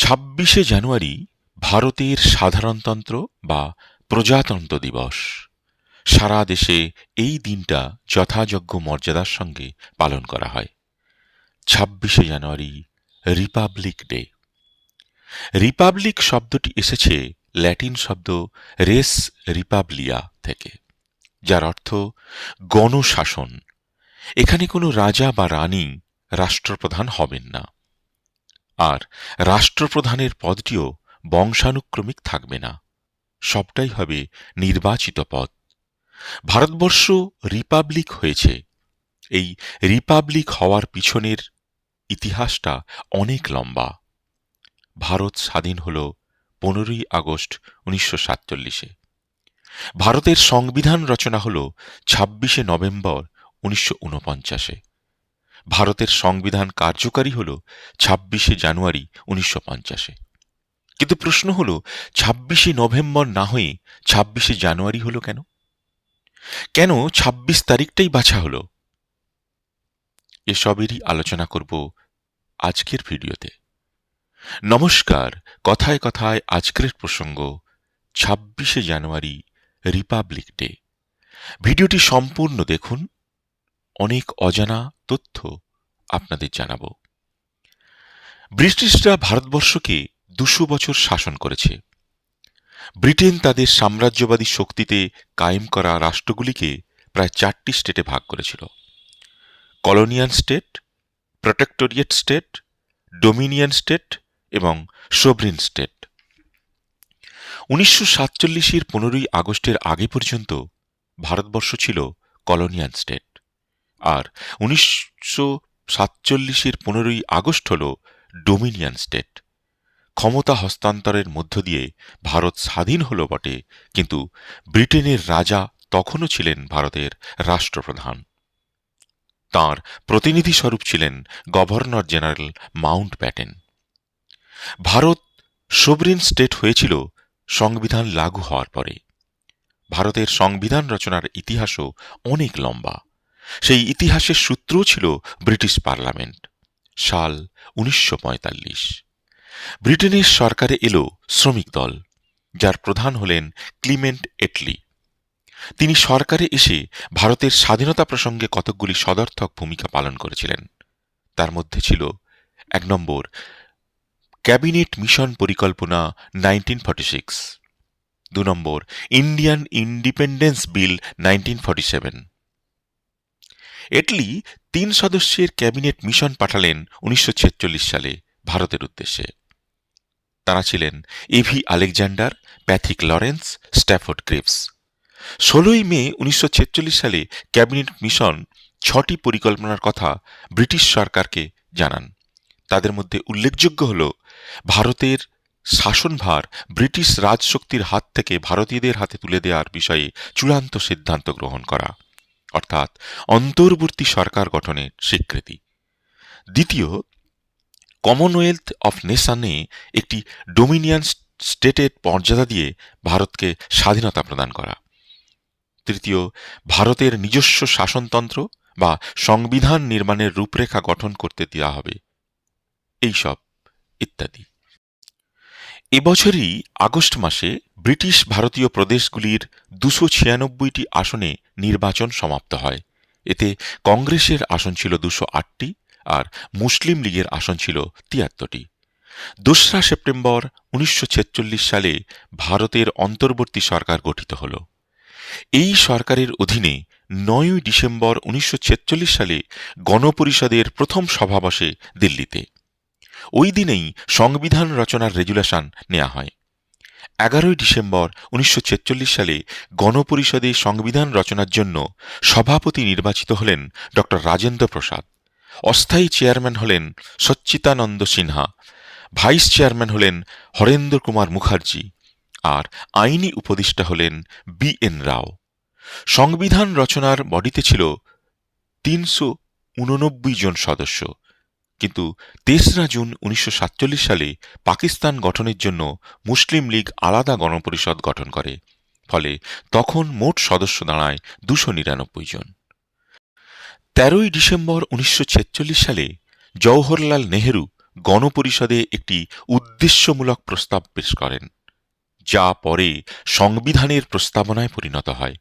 26শে জানুয়ারি ভারতের সাধারণতন্ত্র বা প্রজাতন্ত্র দিবস। সারা দেশে এই দিনটা যথাযোগ্য মর্যাদার সঙ্গে পালন করা হয়। 26শে জানুয়ারি রিপাবলিক ডে। রিপাবলিক শব্দটি এসেছে ল্যাটিন শব্দ রেস রিপাবলিয়া থেকে, যার অর্থ গণশাসন। এখানে কোনো রাজা বা রানী রাষ্ট্রপ্রধান হবেন না, আর রাষ্ট্রপ্রধানের পদটিও বংশানুক্রমিক থাকবে না, সবটাই হবে নির্বাচিত পদ। ভারতবর্ষ রিপাবলিক হয়েছে, এই রিপাবলিক হওয়ার পিছনের ইতিহাসটা অনেক লম্বা। ভারত স্বাধীন হল 15ই আগস্ট 1947-এ। ভারতের সংবিধান রচনা হল 26শে নভেম্বর 1949-এ। ভারতের সংবিধান কার্যকারী হল 26শে জানুয়ারি 1950-এ। কিন্তু প্রশ্ন হল, 26শে নভেম্বর না হয়ে 26শে জানুয়ারি হল কেন? কেন 26 তারিখটাই বাছা হলো? এসবেরই আলোচনা করব আজকের ভিডিওতে। নমস্কার, কথায় কথায় আজকের প্রসঙ্গ 26শে জানুয়ারি রিপাবলিক ডে। ভিডিওটি সম্পূর্ণ দেখুন, অনেক অজানা তথ্য আপনাদের জানাবো। ব্রিটিশরা ভারতবর্ষকে 200 বছর শাসন করেছে। ব্রিটেন তাদের সাম্রাজ্যবাদী শক্তিতে কায়েম করা রাষ্ট্রগুলিকে প্রায় 4টি স্টেটে ভাগ করেছিল: colonial state, protectorate state, dominion state এবং সোভরিন স্টেট। 1947-এর 15ই আগস্টের আগে পর্যন্ত ভারতবর্ষ ছিল কলোনিয়াল স্টেট, আর 1947-এর 15ই আগস্ট হল ডোমিনিয়ন স্টেট। ক্ষমতা হস্তান্তরের মধ্য দিয়ে ভারত স্বাধীন হল বটে, কিন্তু ব্রিটেনের রাজা তখনও ছিলেন ভারতের রাষ্ট্রপ্রধান। তাঁর প্রতিনিধি স্বরূপ ছিলেন governor general Mountbatten. Bharat sovereign state হয়েছিল সংবিধান লাগু হওয়ার পরে। ভারতের সংবিধান রচনার ইতিহাসও অনেক লম্বা। সেই ইতিহাসের সূত্রও ছিল ব্রিটিশ পার্লামেন্ট। সাল 1945। ব্রিটেনের সরকারে এলো শ্রমিক দল, যার প্রধান হলেন ক্লিমেন্ট এটলি। তিনি সরকারে এসে ভারতের স্বাধীনতা প্রসঙ্গে কতকগুলি সদর্থক ভূমিকা পালন করেছিলেন। তার মধ্যে ছিল 1 নম্বর, ক্যাবিনেট মিশন পরিকল্পনা 1946, 2 নম্বর, ইন্ডিয়ান ইন্ডিপেন্ডেন্স বিল 1947। এটলি 3 সদস্যের ক্যাবিনেট মিশন পাঠালেন 1946 সালে ভারতের উদ্দেশ্যে। তারা ছিলেন A V Alexander, Pethick Lawrence, Stafford Greaves. 16ই মে 1946 সালে ক্যাবিনেট মিশন 6টি পরিকল্পনার কথা ব্রিটিশ সরকারকে জানান। তাদের মধ্যে উল্লেখযোগ্য হল ভারতের শাসনভার ব্রিটিশ রাজশক্তির হাত থেকে ভারতীয়দের হাতে তুলে দেওয়ার বিষয়ে চূড়ান্ত সিদ্ধান্ত গ্রহণ করা, অর্থাৎ অন্তর্বর্তী সরকার গঠনের স্বীকৃতি। দ্বিতীয়, কমনওয়েলথ অফ নেশনে একটি ডোমিনিয়ন স্টেটের মর্যাদা দিয়ে ভারতকে স্বাধীনতা প্রদান করা। তৃতীয়, ভারতের নিজস্ব শাসনতন্ত্র বা সংবিধান নির্মাণের রূপরেখা গঠন করতে দেওয়া হবে, এইসব ইত্যাদি। এবছরই আগস্ট মাসে ব্রিটিশ ভারতীয় প্রদেশগুলির 296টি আসনে নির্বাচন সমাপ্ত হয়। এতে কংগ্রেসের আসন ছিল 208টি, আর মুসলিম লীগের আসন ছিল 73টি। 2রা সেপ্টেম্বর 1946 সালে ভারতের অন্তর্বর্তী সরকার গঠিত হল। এই সরকারের অধীনে 9ই ডিসেম্বর 1946 সালে গণপরিষদের প্রথম সভা বসে দিল্লিতে। ওই দিনেই সংবিধান রচনার রেজুলেশন নেওয়া হয়। 11ই ডিসেম্বর 1946 সালে গণপরিষদে সংবিধান রচনার জন্য সভাপতি নির্বাচিত হলেন ড রাজেন্দ্র প্রসাদ। অস্থায়ী চেয়ারম্যান হলেন সচ্চিদানন্দ সিনহা, ভাইস চেয়ারম্যান হলেন হরেন্দ্র কুমার মুখার্জি, আর আইনি উপদেষ্টা হলেন বি.এন. রাও। সংবিধান রচনার বডিতে ছিল 389 জন সদস্য, কিন্তু 3রা জুন 1947 সালে পাকিস্তান গঠনের জন্য মুসলিম লীগ আলাদা গণপরিষদ গঠন করে, ফলে তখন মোট সদস্য দাঁড়ায় 299 জন। 13ই ডিসেম্বর 1946 সালে জওহরলাল নেহেরু গণপরিষদে একটি উদ্দেশ্যমূলক প্রস্তাব পেশ করেন, যা পরে সংবিধানের প্রস্তাবনায় পরিণত হয়।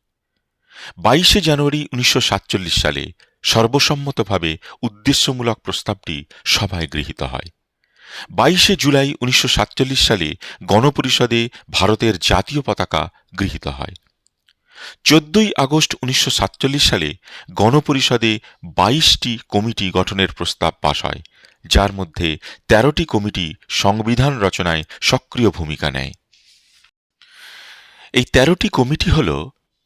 22শে জানুয়ারি 1947 সালে সর্বসম্মতভাবে উদ্দেশ্যমূলক প্রস্তাবটি সভায় গৃহীত হয়। 22শে জুলাই 1947 সালে গণপরিষদে ভারতের জাতীয় পতাকা গৃহীত হয়। 14ই আগস্ট 1947 সালে গণপরিষদে 22টি কমিটি গঠনের প্রস্তাব পাশ হয়, যার মধ্যে 13টি কমিটি সংবিধান রচনায় সক্রিয় ভূমিকা নেয়। এই 13টি কমিটি হল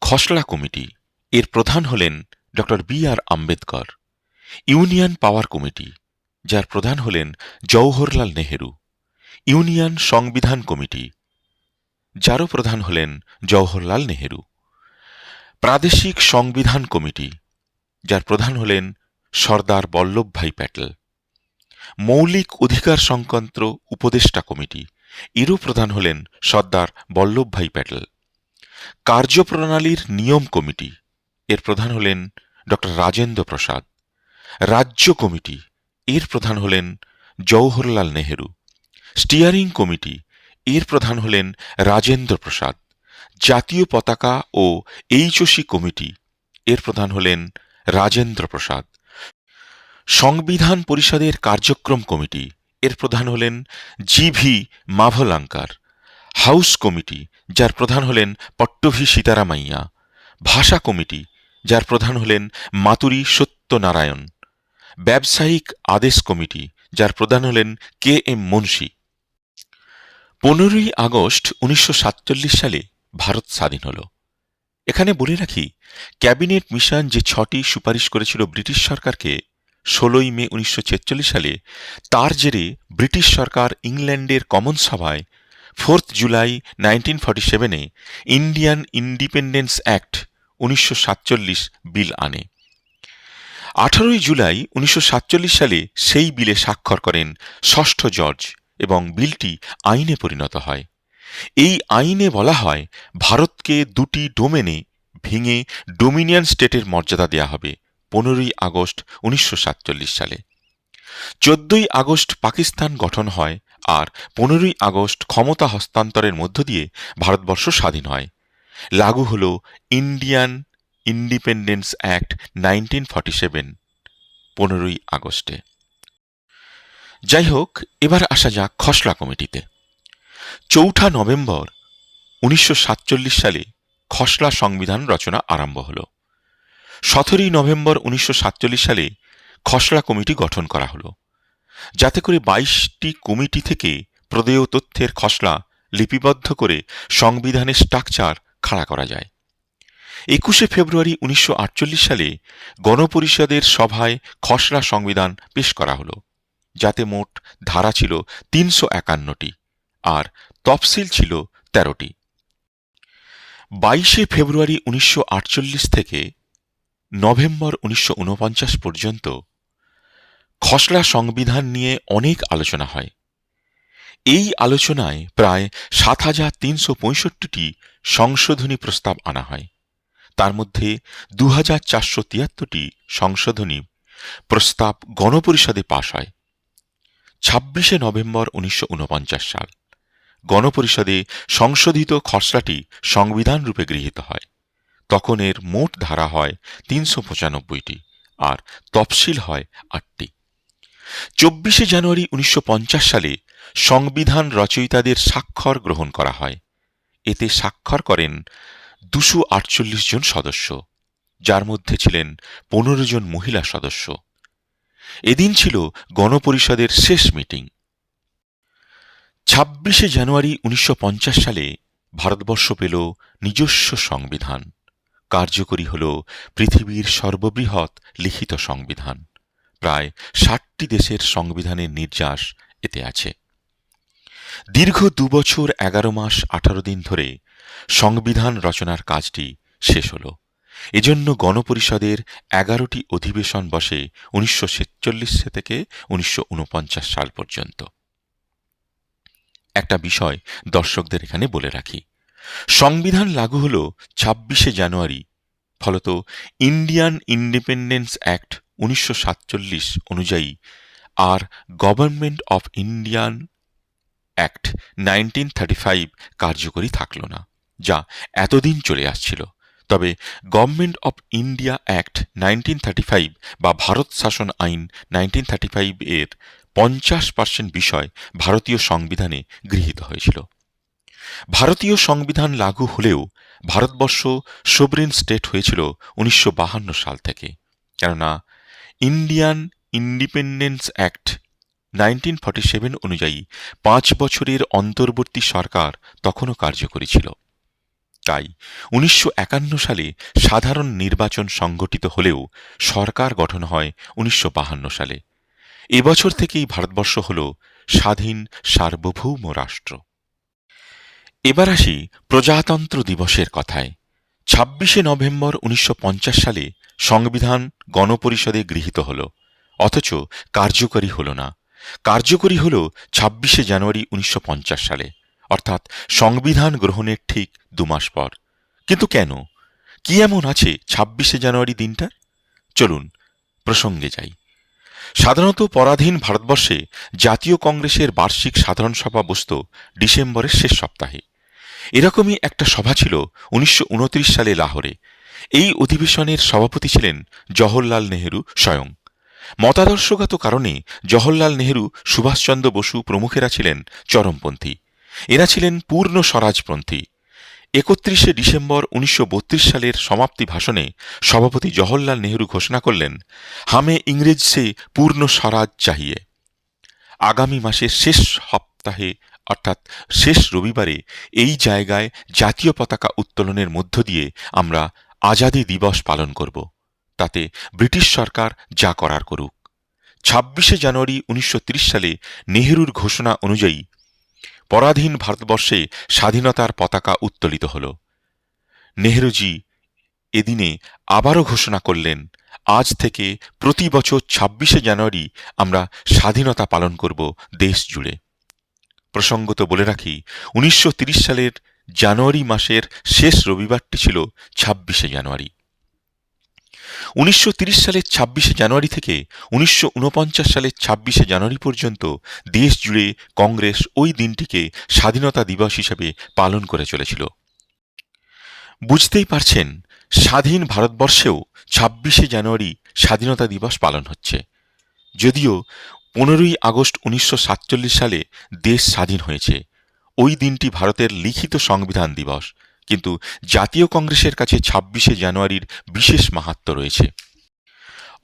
খসড়া কমিটি, এর প্রধান হলেন ড বি আর আম্বেদকর; ইউনিয়ন পাওয়ার কমিটি, যার প্রধান হলেন জওহরলাল নেহেরু; ইউনিয়ন সংবিধান কমিটি, যারও প্রধান হলেন জওহরলাল নেহেরু; প্রাদেশিক সংবিধান কমিটি, যার প্রধান হলেন সর্দার বল্লভভাই প্যাটেল; মৌলিক অধিকার সংক্রান্ত উপদেষ্টা কমিটি, এরও প্রধান হলেন সর্দার বল্লভভাই প্যাটেল; কার্যপ্রণালীর নিয়ম কমিটি, এর প্রধান হলেন ড রাজেন্দ্র প্রসাদ; রাজ্য কমিটি, এর প্রধান হলেন জওহরলাল নেহেরু; স্টিয়ারিং কমিটি, এর প্রধান হলেন রাজেন্দ্র প্রসাদ; জাতীয় পতাকা ও এইচওসি কমিটি, এর প্রধান হলেন রাজেন্দ্র প্রসাদ; সংবিধান পরিষদের কার্যক্রম কমিটি, এর প্রধান হলেন জি.ভি. মাভলাঙ্কার; হাউস কমিটি, যার প্রধান হলেন পট্টভি সীতারামাইয়া; ভাষা কমিটি, যার প্রধান হলেন মাতুরি সত্যনারায়ণ; ব্যবসায়িক আদেশ কমিটি, যার প্রধান হলেন কে এম মুন্সি। 15ই আগস্ট 1947 সালে ভারত স্বাধীন হল। এখানে বলে রাখি, ক্যাবিনেট মিশন যে 6টি সুপারিশ করেছিল ব্রিটিশ সরকারকে 16ই মে 1946 সালে, তার জেরে ব্রিটিশ সরকার ইংল্যান্ডের কমন সভায় 4 জুলাই 1947-এ ইন্ডিয়ান ইন্ডিপেন্ডেন্স অ্যাক্ট 1947 বিল আনে। 18ই জুলাই 1947 সালে সেই বিলে স্বাক্ষর করেন ষষ্ঠ জর্জ এবং বিলটি আইনে পরিণত হয়। এই আইনে বলা হয়, ভারতকে দুটি ডোমেনে ভেঙে ডোমিনিয়ন স্টেটের মর্যাদা দেয়া হবে 15ই আগস্ট 1947 সালে। 14ই আগস্ট পাকিস্তান গঠন হয় আর 15ই আগস্ট ক্ষমতা হস্তান্তরের মধ্য দিয়ে ভারতবর্ষ স্বাধীন হয়। লাগু হল ইন্ডিয়ান ইন্ডিপেন্ডেন্স অ্যাক্ট 1947 15ই আগস্টে। যাই হোক, এবার আসা যাক খসড়া কমিটিতে। 4 নভেম্বর 1947 সালে খসড়া সংবিধান রচনা আরম্ভ হল। 17ই নভেম্বর 1947 সালে খসড়া কমিটি গঠন করা হল, যাতে করে 22টি কমিটি থেকে প্রদেয় তথ্যের খসড়া লিপিবদ্ধ করে সংবিধানের স্ট্রাকচার খাড়া করা যায়। 21শে ফেব্রুয়ারি 1948 সালে গণপরিষদের সভায় খসড়া সংবিধান পেশ করা হল, যাতে মোট ধারা ছিল 351টি আর তফসিল ছিল 13টি। 22শে ফেব্রুয়ারি 1948 থেকে নভেম্বর 1949 পর্যন্ত খসড়া সংবিধান নিয়ে অনেক আলোচনা হয়। এই আলোচনায় প্রায় 7,365টি সংশোধনী প্রস্তাব আনা হয়। তার মধ্যে 2,473টি সংশোধনী প্রস্তাব গণপরিষদে পাশ হয়। 26শে নভেম্বর 1949 সাল গণপরিষদে সংশোধিত খসড়াটি সংবিধান রূপে গৃহীত হয়। তখন এর মোট ধারা হয় 395টি আর তফসিল হয় 8টি। 24শে জানুয়ারি 1950 সালে সংবিধান রচয়িতাদের স্বাক্ষর গ্রহণ করা হয়। এতে স্বাক্ষর করেন 248 জন সদস্য, যার মধ্যে ছিলেন 15 জন মহিলা সদস্য। এদিন ছিল গণপরিষদের শেষ মিটিং। 26শে জানুয়ারি 1950 সালে ভারতবর্ষ পেল নিজস্ব সংবিধান। কার্যকরী হল পৃথিবীর সর্ববৃহৎ লিখিত সংবিধান। প্রায় 60টি দেশের সংবিধানের নির্যাস এতে আছে। দীর্ঘ 2 বছর 11 মাস 18 দিন ধরে সংবিধান রচনার কাজটি শেষ হল। এজন্য গণপরিষদের 11টি অধিবেশন বসে 1946 থেকে 1949 সাল পর্যন্ত। একটা বিষয় দর্শকদের এখানে বলে রাখি, সংবিধান লাগু হল 26শে জানুয়ারি। ফলত ইন্ডিয়ান ইন্ডিপেন্ডেন্স অ্যাক্ট 1947 অনুযায়ী আর গভর্নমেন্ট অফ ইন্ডিয়ান অ্যাক্ট 1935 কার্যকরী থাকল না, যা এতদিন চলে আসছিল। তবে গভর্নমেন্ট অফ ইন্ডিয়া অ্যাক্ট 1935 বা ভারত শাসন আইন 1935 এর 50% বিষয় ভারতীয় সংবিধানে গৃহীত হয়েছিল। ভারতীয় সংবিধান লাগু হলেও ভারতবর্ষ সোভরেন স্টেট হয়েছিল 1952 সাল থেকে, কেননা ইন্ডিয়ান ইন্ডিপেন্ডেন্স অ্যাক্ট 1947 অনুযায়ী 5 বছরের অন্তর্বর্তী সরকার তখনও কার্যকরী ছিল। তাই 1951 সালে সাধারণ নির্বাচন সংগঠিত হলেও সরকার গঠন হয় 1952 সালে। এবছর থেকেই ভারতবর্ষ হল স্বাধীন সার্বভৌম রাষ্ট্র। এবার আসি প্রজাতন্ত্র দিবসের কথায়। 26শে নভেম্বর 1950 সালে সংবিধান গণপরিষদে গৃহীত হল, অথচ কার্যকরী হল না। কার্যকরী হল 26শে জানুয়ারি 1950 সালে, অর্থাৎ সংবিধান গ্রহণের ঠিক 2 মাস পর। কিন্তু কেন? কি এমন আছে 26শে জানুয়ারি দিনটার? চলুন প্রসঙ্গে যাই। সাধারণত পরাধীন ভারতবর্ষে জাতীয় কংগ্রেসের বার্ষিক সাধারণ সভা বসত ডিসেম্বরের শেষ সপ্তাহে। এরকমই একটা সভা ছিল 1929 সালে লাহোরে। এই অধিবেশনের সভাপতি ছিলেন জওহরলাল নেহেরু স্বয়ং। মতাদর্শগত কারণে জওহরলাল নেহেরু, সুভাষচন্দ্র বসু প্রমুখেরা ছিলেন চরমপন্থী। এরা ছিলেন পূর্ণ স্বরাজপন্থী। 31শে ডিসেম্বর 1932 সালের সমাপ্তি ভাষণে সভাপতি জওহরলাল নেহেরু ঘোষণা করলেন, হামে ইংরেজ সে পূর্ণ স্বরাজ চাহিয়ে। আগামী মাসের শেষ সপ্তাহে অর্থাৎ শেষ রবিবারে এই জায়গায় জাতীয় পতাকা উত্তোলনের মধ্য দিয়ে আমরা আজাদী দিবস পালন করব। তাতে ব্রিটিশ সরকার যা করার করুক। 26শে জানুয়ারি 1930 সালে নেহেরুর ঘোষণা অনুযায়ী পরাধীন ভারতবর্ষে স্বাধীনতার পতাকা উত্তোলিত হল। নেহেরুজি এদিনে আবারও ঘোষণা করলেন, আজ থেকে প্রতি বছর 26শে জানুয়ারি আমরা স্বাধীনতা পালন করব দেশ জুড়ে। প্রসঙ্গত বলে রাখি, 1930 সালের জানুয়ারি মাসের শেষ রবিবারটি ছিল 26শে জানুয়ারি। 1930 সালের 26শে জানুয়ারি থেকে 1949 সালের 26শে জানুয়ারি পর্যন্ত দেশ জুড়ে কংগ্রেস ওই দিনটিকে স্বাধীনতা দিবস হিসেবে পালন করে চলেছিল। বুঝতেই পারছেন, স্বাধীন ভারতবর্ষেও 26শে জানুয়ারি স্বাধীনতা দিবস পালন হচ্ছে। যদিও 15ই আগস্ট 1947 সালে দেশ স্বাধীন হয়েছে, ওই দিনটি ভারতের লিখিত সংবিধান দিবস, কিন্তু জাতীয় কংগ্রেসের কাছে 26শে জানুয়ারির বিশেষ মাহাত্ম্য রয়েছে।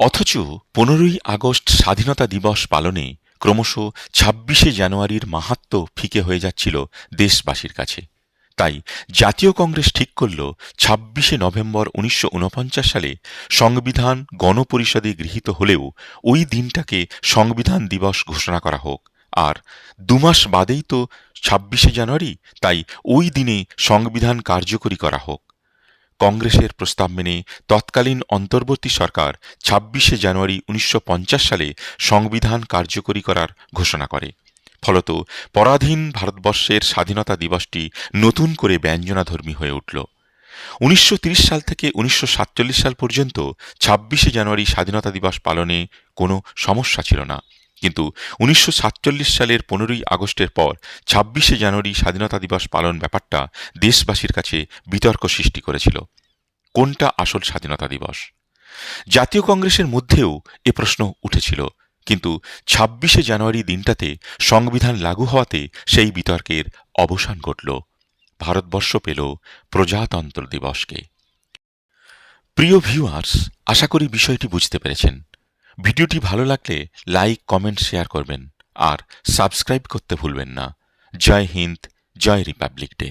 অথচ 15ই আগস্ট স্বাধীনতা দিবস পালনে ক্রমশ 26শে জানুয়ারির মাহাত্ম্য ফিকে হয়ে যাচ্ছিল দেশবাসীর কাছে। তাই জাতীয় কংগ্রেস ঠিক করল 26শে নভেম্বর 1949 সালে সংবিধান গণপরিষদে গৃহীত হলেও ওই দিনটাকে সংবিধান দিবস ঘোষণা করা হোক। আর 2 মাস বাদেই তো 26শে জানুয়ারি, তাই ওই দিনে সংবিধান কার্যকরী করা হোক। কংগ্রেসের প্রস্তাব মেনে তৎকালীন অন্তর্বর্তী সরকার 26শে জানুয়ারি 1950 সালে সংবিধান কার্যকরী করার ঘোষণা করে। ফলত পরাধীন ভারতবর্ষের স্বাধীনতা দিবসটি নতুন করে ব্যঞ্জনাধর্মী হয়ে উঠল। 1930 সাল থেকে 1947 সাল পর্যন্ত 26শে জানুয়ারি স্বাধীনতা দিবস পালনে কোনো সমস্যা ছিল না, কিন্তু 1947 সালের 15ই আগস্টের পর 26শে জানুয়ারি স্বাধীনতা দিবস পালন ব্যাপারটা দেশবাসীর কাছে বিতর্ক সৃষ্টি করেছিল। কোনটা আসল স্বাধীনতা দিবস? জাতীয় কংগ্রেসের মধ্যেও এ প্রশ্ন উঠেছিল, কিন্তু 26শে জানুয়ারি দিনটাতে সংবিধান লাগু হওয়াতে সেই বিতর্কের অবসান ঘটল। ভারতবর্ষ পেল প্রজাতন্ত্র দিবসকে। প্রিয় ভিউয়ার্স, আশা করি বিষয়টি বুঝতে পেরেছেন। ভিডিওটি ভালো লাগলে লাইক, কমেন্ট, শেয়ার করবেন আর সাবস্ক্রাইব করতে ভুলবেন না। জয় হিন্দ, জয় রিপাবলিক ডে।